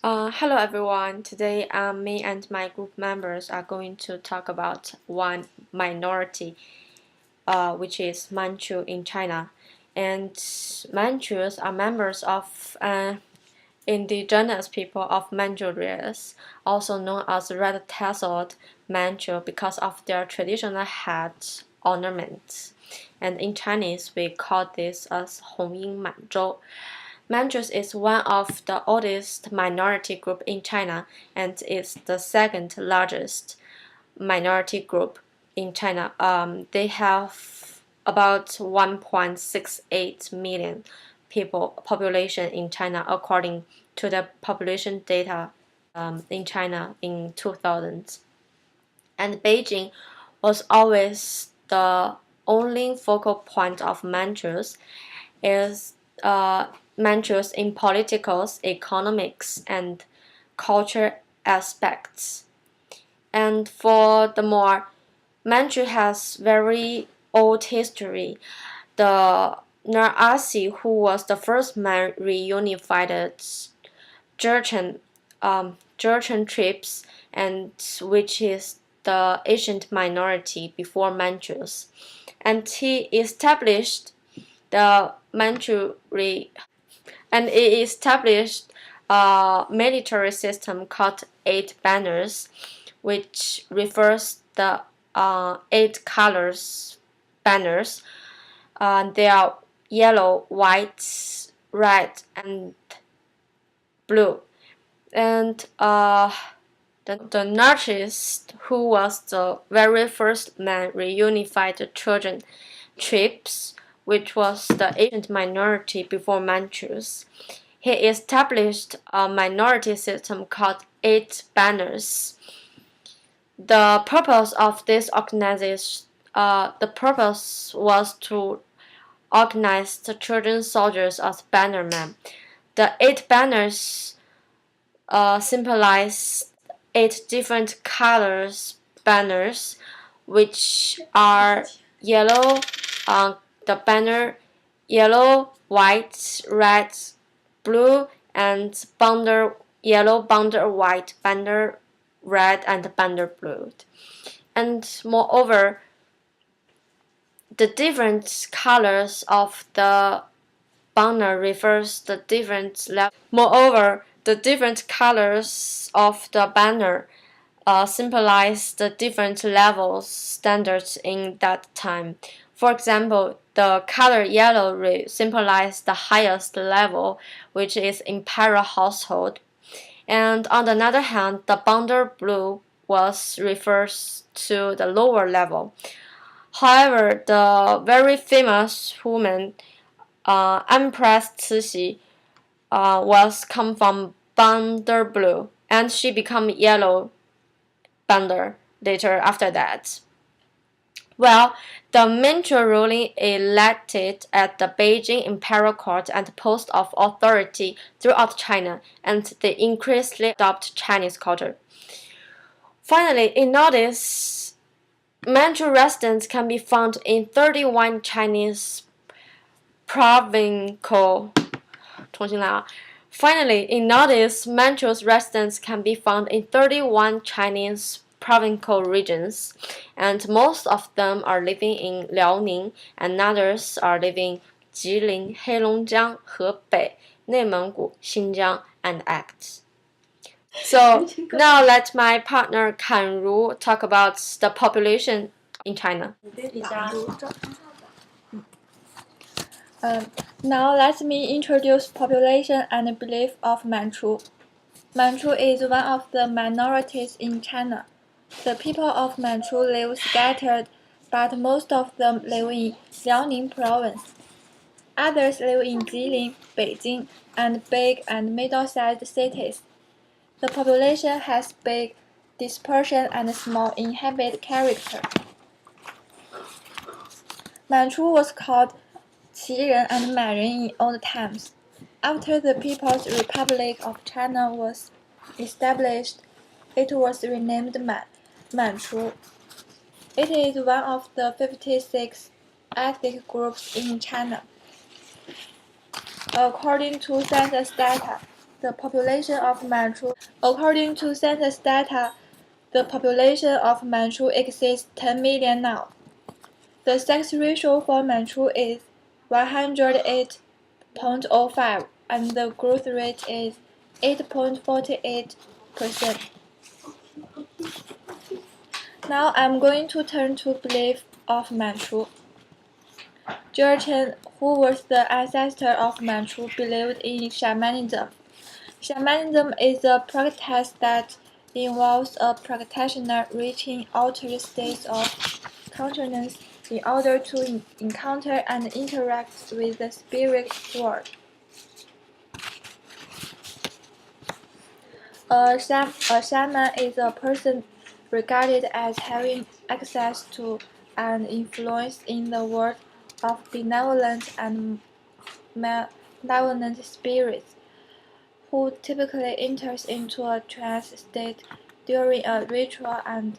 Hello everyone. Today, me and my group members are going to talk about one minority, which is Manchu in China. And Manchus are members of indigenous people of Manchuria, also known as red-tasseled Manchu because of their traditional hat ornaments. And in Chinese, we call this as Hongying Manzhou. Manchus is one of the oldest minority group in China and is the second largest minority group in China. They have about 1.68 million population in China according to the population data in China in 2000. And Beijing was always the only focal point of Manchus is Manchus in political, economics, and culture aspects. And furthermore, Manchu has very old history. The Narasi, who was the first man reunified Jurchen tribes, and which is the ancient minority before Manchus, and he established the Manchuri and it established a military system called Eight Banners, which refers the eight colors banners. They are yellow, white, red, and blue. And the Nazis, who was the very first man reunified the Trojan tribes, which was the ancient minority before Manchus. He established a minority system called Eight Banners. The purpose of this organization, the purpose was to organize the Trojan soldiers as bannermen. The eight banners symbolize eight different colors banners, which are yellow, the banner yellow, white, red, blue, and yellow, white, red, and blue. And moreover, the different colors of the banner refers the different levels. Moreover, the different colors of the banner symbolize the different levels standards in that time. For example, the color yellow symbolizes the highest level, which is imperial household, and on the other hand, the banner blue refers to the lower level. However, the very famous woman, Empress Cixi, was come from banner blue, and she became yellow banner later after that. Well, the Manchu ruling elected at the Beijing Imperial Court and post of authority throughout China, and they increasingly adopt Chinese culture. Finally, in notice, Manchu residents can be found in 31 Chinese provincial. Finally, in notice, Manchu's residents can be found in 31 Chinese provincial regions, and most of them are living in Liaoning, and others are living Jilin, Heilongjiang, Hebei,内蒙古, Xinjiang, and Acts. So now let my partner Kan Ru talk about the population in China. Now let me introduce population and belief of Manchu. Manchu is one of the minorities in China. The people of Manchu live scattered, but most of them live in Liaoning province. Others live in Jilin, Beijing, and big and middle-sized cities. The population has big dispersion and small inhabit character. Manchu was called Qiren and Manren in old times. After the People's Republic of China was established, it was renamed Manchu. It is one of the 56 ethnic groups in China. According to census data, the population of Manchu. According to census data, the population of Manchu exceeds 10 million now. The sex ratio for Manchu is 108.05 and the growth rate is 8.48%. Now I'm going to turn to belief of Manchu. Jurchen, who was the ancestor of Manchu, believed in shamanism. Shamanism is a practice that involves a practitioner reaching altered states of consciousness in order to encounter and interact with the spirit world. A shaman is a person regarded as having access to and influence in the world of benevolent and malevolent spirits, who typically enters into a trance state during a ritual and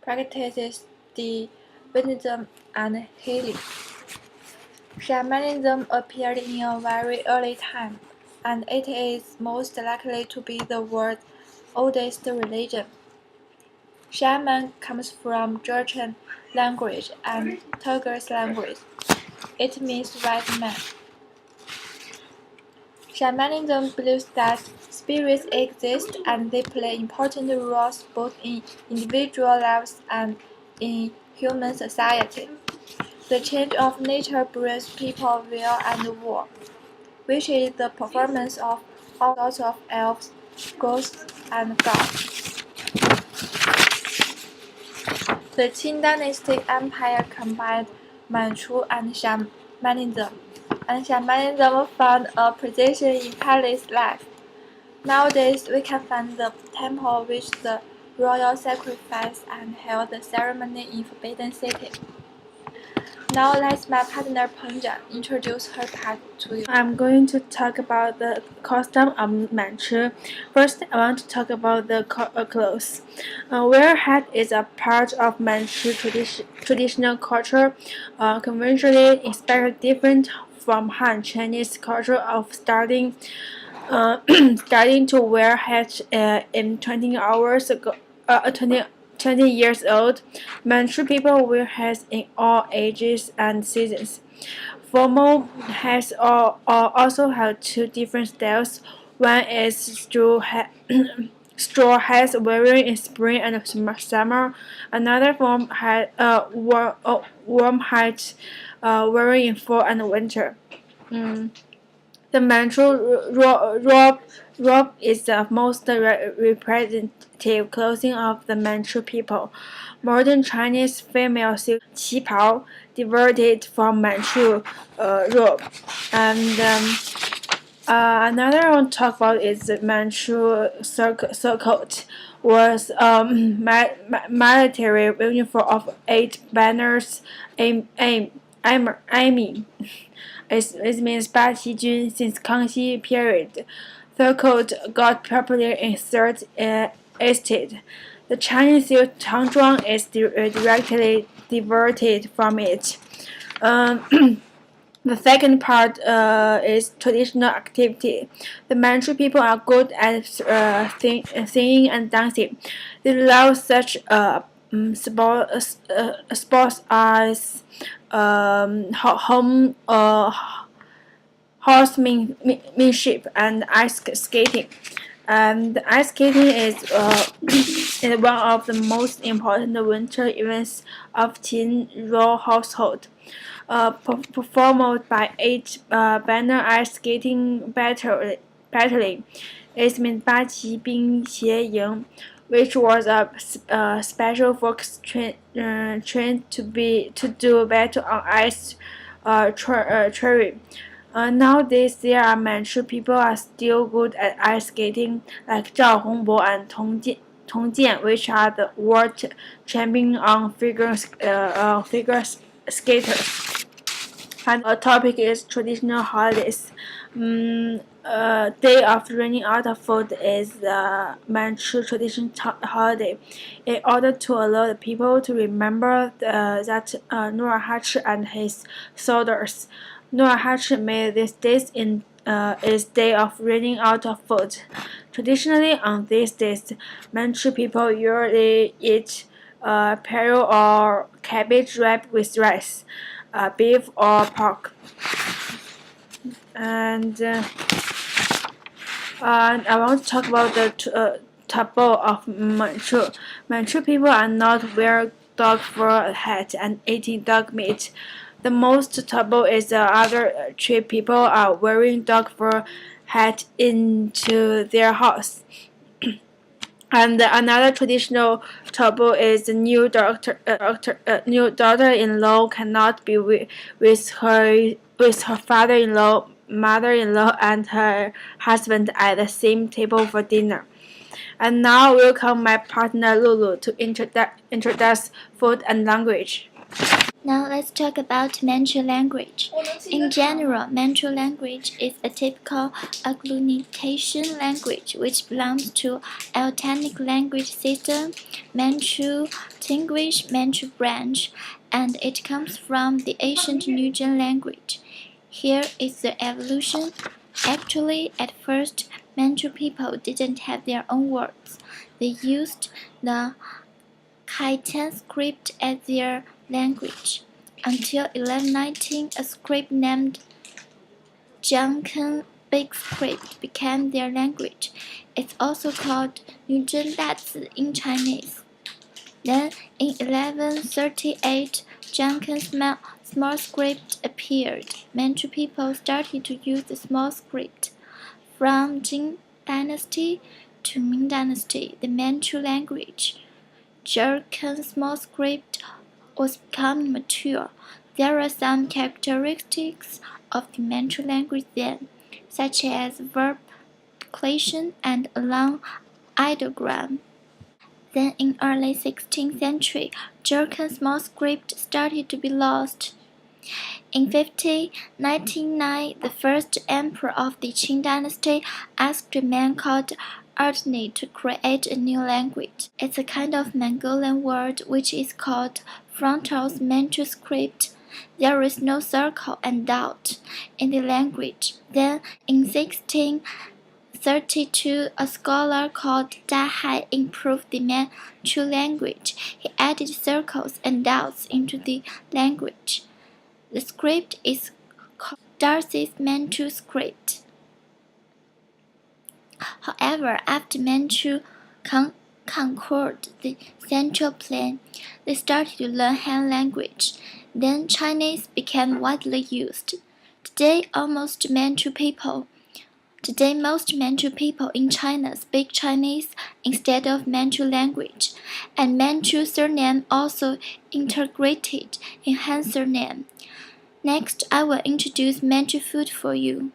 practices divinism and healing. Shamanism appeared in a very early time, and it is most likely to be the world's oldest religion. Shaman comes from Jurchen language and Turkish language. It means white man. Shamanism believes that spirits exist and they play important roles both in individual lives and in human society. The change of nature brings people will and war, which is the performance of all sorts of elves, ghosts, and gods. The Qing dynastic empire combined Manchu and shamanism, and shamanism found a position in palace life. Nowadays, we can find the temple which the royal sacrifice and held the ceremony in Forbidden City. Now let my partner Pengja introduce her part to you. I'm going to talk about the custom of Manchu. First, I want to talk about the clothes. Wear hat is a part of Manchu traditional culture, conventionally especially different from Han Chinese culture of starting to wear hats in 20 hours ago. 20 years old. Manchu people wear hats in all ages and seasons. Formal hats also have two different styles. One is straw hats wearing in spring and summer. Another warm hat wearing in fall and winter. The Manchu robe is the most representative clothing of the Manchu people. Modern Chinese female silk qipao diverted from Manchu robe. And another one to talk about is the Manchu surcoat was military uniform of 8 banners aiming. It means 八旗军 since Kangxi period. The coat got popular in third estate. The Chinese silk Changzhuang is directly diverted from it. The second part is traditional activity. The Manchu people are good at singing and dancing. They love such sports as horsemanship and ice skating. And ice skating is is one of the most important winter events of Qin royal household. Performed by 8 banner ice skating battling. It means 八旗兵协营, which was a special force trained to do battle on ice terrain. Nowadays, there are Manchu people are still good at ice skating, like Zhao Hongbo and Tong Jian, which are the world champion on figure skaters. And the topic is traditional holidays. Day of running out of food is the Manchu traditional holiday. In order to allow the people to remember that Nurhaci and his soldiers. Nurhaci made these days in is day of running out of food. Traditionally, on these days, Manchu people usually eat peru or cabbage wrapped with rice, beef or pork. And I want to talk about the taboo of Manchu. Manchu people are not wearing dog fur hat and eating dog meat. The most taboo is the other three people are wearing dog fur hat into their house. And another traditional taboo is the new daughter-in-law cannot be with her father-in-law, mother-in-law, and her husband at the same table for dinner. And now welcome my partner Lulu to introduce food and language. Now let's talk about Manchu language. In general, Manchu language is a typical agglutination language which belongs to Altanic language system, Manchu, Tinglish, Manchu branch, and it comes from the ancient Nubian language. Here is the evolution. Actually, at first, Manchu people didn't have their own words. They used the Khitan script as their language. Until 1119, a script named Jiangken Big Script became their language. It's also called Nuzhen Dazi in Chinese. Then, in 1138, Jiangken's small script appeared. Manchu people started to use the small script. From Jin Dynasty to Ming Dynasty, the Manchu language Jurchen's small script was becoming mature. There are some characteristics of the Manchu language then, such as verb declension and a long ideogram. Then in early 16th century, Jurchen's small script started to be lost. In 1599, the first emperor of the Qing dynasty asked a man called Erdney to create a new language. It's a kind of Mongolian word which is called Frontal's Manchu script. There is no circle and dot in the language. Then, in 1632, a scholar called Da Hai improved the Manchu language. He added circles and dots into the language. The script is called Darcy's Manchu script. However, after Manchu conquered the Central Plain, they started to learn Han language. Then Chinese became widely used. Today, most Manchu people in China speak Chinese instead of Manchu language, and Manchu surname also integrated in Han surname. Next, I will introduce Manchu food for you.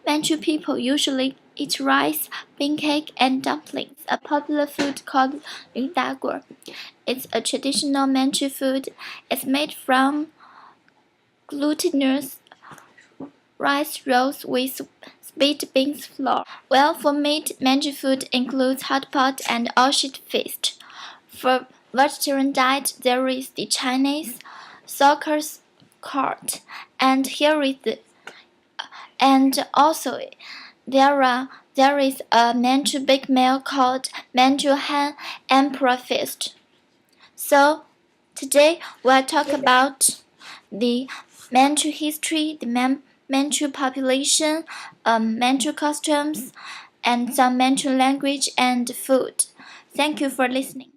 Manchu people usually eat rice, bean cake, and dumplings, a popular food called Yu. It's a traditional Manchu food. It's made from glutinous rice rolls with sweet beans flour. Well, for meat, Manchu food includes hot pot and orchid feast. For vegetarian diet, there is the Chinese sauerkraut, and also there is a Manchu big meal called Manchu Han Emperor Feast. So today we'll talk about the Manchu history, the Manchu population, Manchu customs, and some Manchu language and food. Thank you for listening.